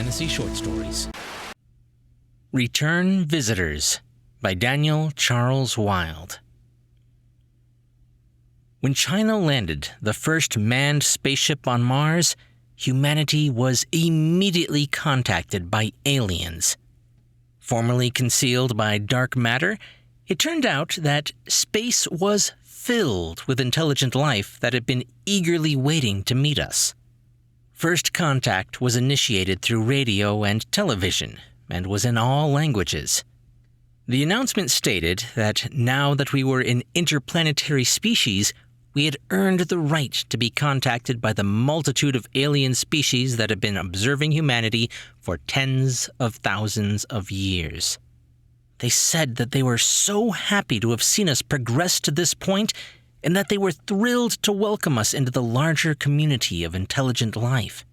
fantasy short stories. Return Visitors by Daniel Charles Wilde. When China landed the first manned spaceship on Mars, humanity was immediately contacted by aliens. Formerly concealed by dark matter, it turned out that space was filled with intelligent life that had been eagerly waiting to meet us. First contact was initiated through radio and television, and was in all languages. The announcement stated that now that we were an interplanetary species, we had earned the right to be contacted by the multitude of alien species that had been observing humanity for tens of thousands of years. They said that they were so happy to have seen us progress to this point, and that they were thrilled to welcome us into the larger community of intelligent life.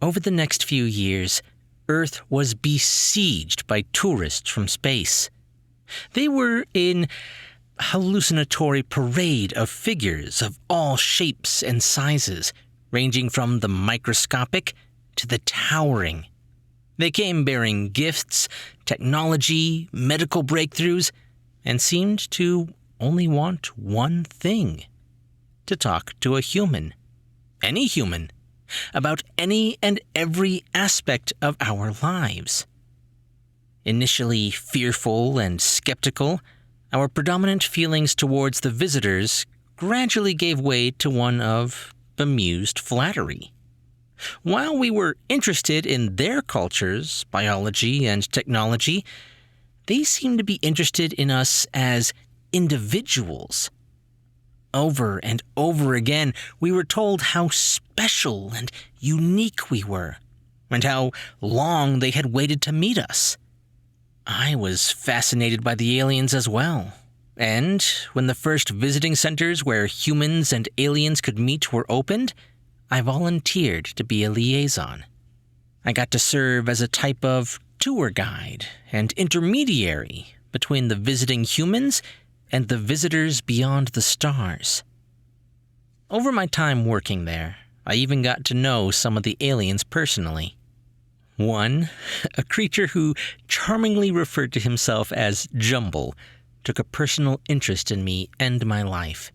Over the next few years, Earth was besieged by tourists from space. They were in hallucinatory parade of figures of all shapes and sizes, ranging from the microscopic to the towering. They came bearing gifts, technology, medical breakthroughs, and seemed to only want one thing: to talk to a human, any human, about any and every aspect of our lives. Initially fearful and skeptical, our predominant feelings towards the visitors gradually gave way to one of bemused flattery. While we were interested in their cultures, biology, and technology, they seemed to be interested in us as individuals. Over and over again, we were told how special and unique we were, and how long they had waited to meet us. I was fascinated by the aliens as well, and when the first visiting centers where humans and aliens could meet were opened, I volunteered to be a liaison. I got to serve as a type of tour guide and intermediary between the visiting humans and the visitors beyond the stars. Over my time working there, I even got to know some of the aliens personally. One, a creature who charmingly referred to himself as Jumble, took a personal interest in me and my life.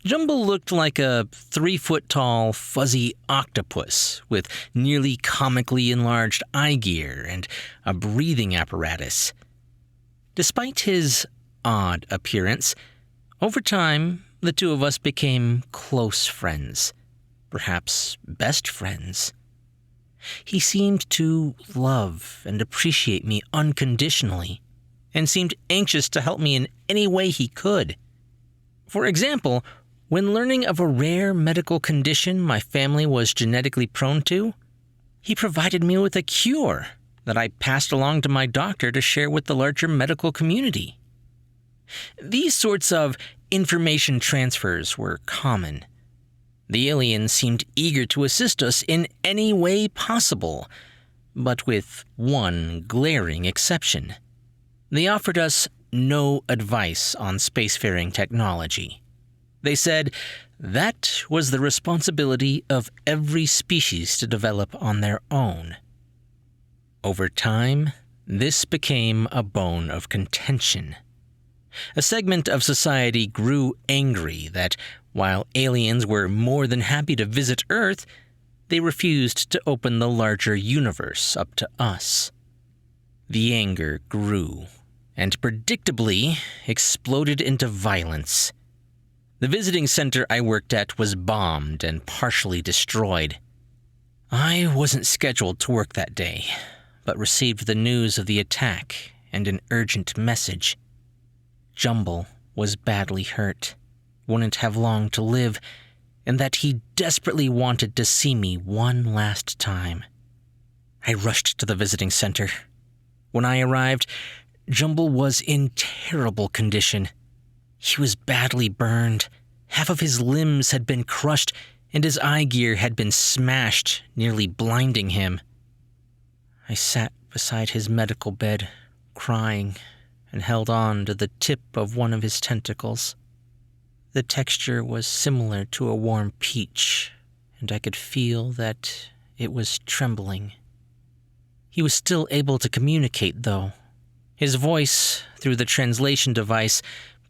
Jumble looked like a 3-foot-tall, fuzzy octopus with nearly comically enlarged eye gear and a breathing apparatus. Despite his odd appearance, over time, the two of us became close friends, perhaps best friends. He seemed to love and appreciate me unconditionally, and seemed anxious to help me in any way he could. For example, when learning of a rare medical condition my family was genetically prone to, he provided me with a cure that I passed along to my doctor to share with the larger medical community. These sorts of information transfers were common. The aliens seemed eager to assist us in any way possible, but with one glaring exception. They offered us no advice on spacefaring technology. They said that was the responsibility of every species to develop on their own. Over time, this became a bone of contention. A segment of society grew angry that, while aliens were more than happy to visit Earth, they refused to open the larger universe up to us. The anger grew, and predictably exploded into violence. The visiting center I worked at was bombed and partially destroyed. I wasn't scheduled to work that day, but received the news of the attack and an urgent message. Jumble was badly hurt, wouldn't have long to live, and that he desperately wanted to see me one last time. I rushed to the visiting center. When I arrived, Jumble was in terrible condition. He was badly burned. Half of his limbs had been crushed, and his eye gear had been smashed, nearly blinding him. I sat beside his medical bed, crying, and held on to the tip of one of his tentacles. The texture was similar to a warm peach, and I could feel that it was trembling. He was still able to communicate, though. His voice, through the translation device,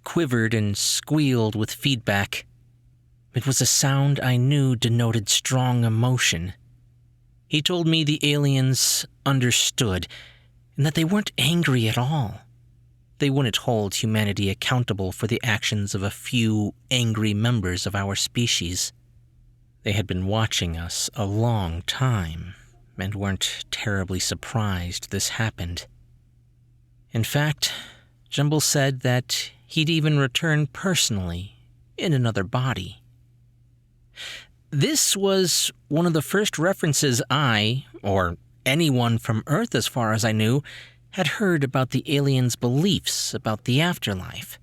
quivered and squealed with feedback. It was a sound I knew denoted strong emotion. He told me the aliens understood, and that they weren't angry at all. They wouldn't hold humanity accountable for the actions of a few angry members of our species. They had been watching us a long time, and weren't terribly surprised this happened. In fact, Jumble said that he'd even return personally in another body. This was one of the first references I, or anyone from Earth as far as I knew, had heard about the aliens' beliefs about the afterlife.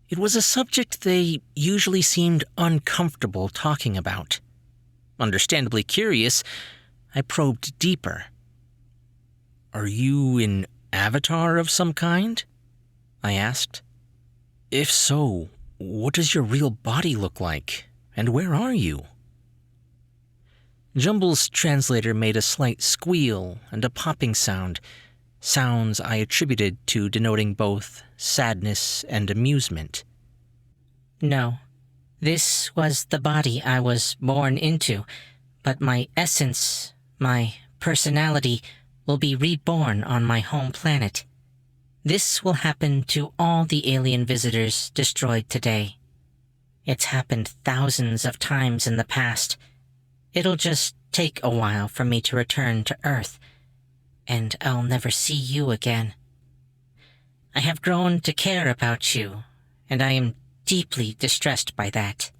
It was a subject they usually seemed uncomfortable talking about. Understandably curious, I probed deeper. "Are you an avatar of some kind?" I asked. "If so, what does your real body look like, and where are you?" Jumble's translator made a slight squeal and a popping sound, sounds I attributed to denoting both sadness and amusement. "No, this was the body I was born into, but my essence, my personality, will be reborn on my home planet. This will happen to all the alien visitors destroyed today. It's happened thousands of times in the past. It'll just take a while for me to return to Earth, and I'll never see you again. I have grown to care about you, and I am deeply distressed by that."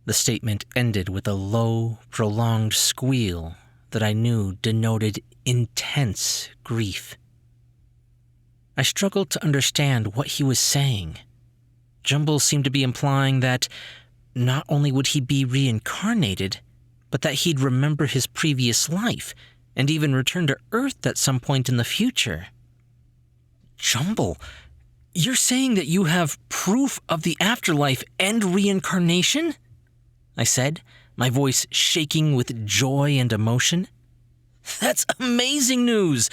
The statement ended with a low, prolonged squeal that I knew denoted intense grief. I struggled to understand what he was saying. Jumble seemed to be implying that not only would he be reincarnated, but that he'd remember his previous life and even return to Earth at some point in the future. "Jumble, you're saying that you have proof of the afterlife and reincarnation?" I said, my voice shaking with joy and emotion. "That's amazing news!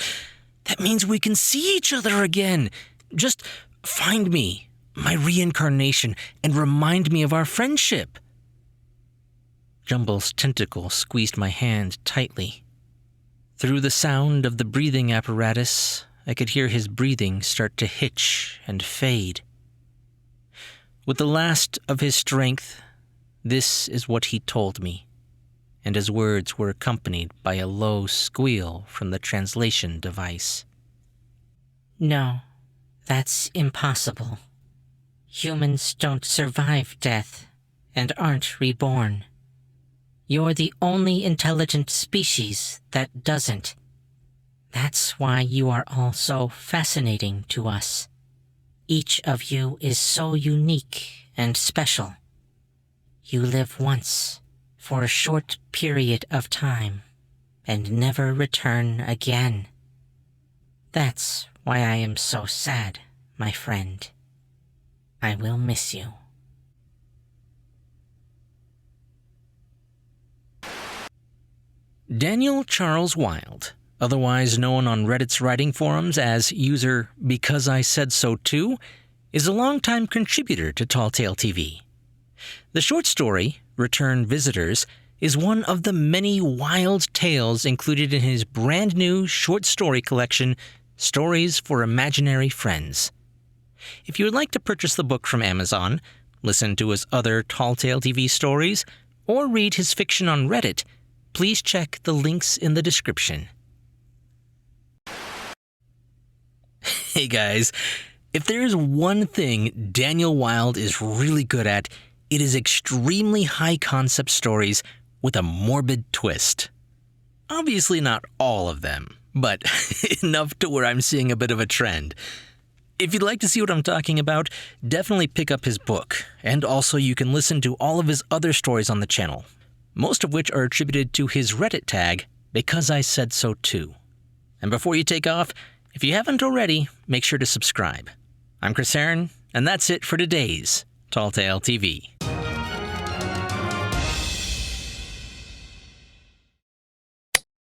That means we can see each other again. Just find me, my reincarnation, and remind me of our friendship." Jumble's tentacle squeezed my hand tightly. Through the sound of the breathing apparatus, I could hear his breathing start to hitch and fade. With the last of his strength, this is what he told me, and his words were accompanied by a low squeal from the translation device. "No, that's impossible. Humans don't survive death and aren't reborn. You're the only intelligent species that doesn't. That's why you are all so fascinating to us. Each of you is so unique and special. You live once, for a short period of time, and never return again. That's why I am so sad, my friend. I will miss you." Daniel Charles Wilde, otherwise known on Reddit's writing forums as user BecauseISaidSoToo, is a longtime contributor to Tall Tale TV. The short story, Return Visitors, is one of the many wild tales included in his brand new short story collection, Stories for Imaginary Friends. If you would like to purchase the book from Amazon, listen to his other Tall Tale TV stories, or read his fiction on Reddit, please check the links in the description. Hey guys, if there is one thing Daniel Wilde is really good at, it is extremely high-concept stories with a morbid twist. Obviously not all of them, but enough to where I'm seeing a bit of a trend. If you'd like to see what I'm talking about, definitely pick up his book, and also you can listen to all of his other stories on the channel, most of which are attributed to his Reddit tag, BecauseISaidSoToo. And before you take off, if you haven't already, make sure to subscribe. I'm Chris Herron, and that's it for today's Tall Tale TV.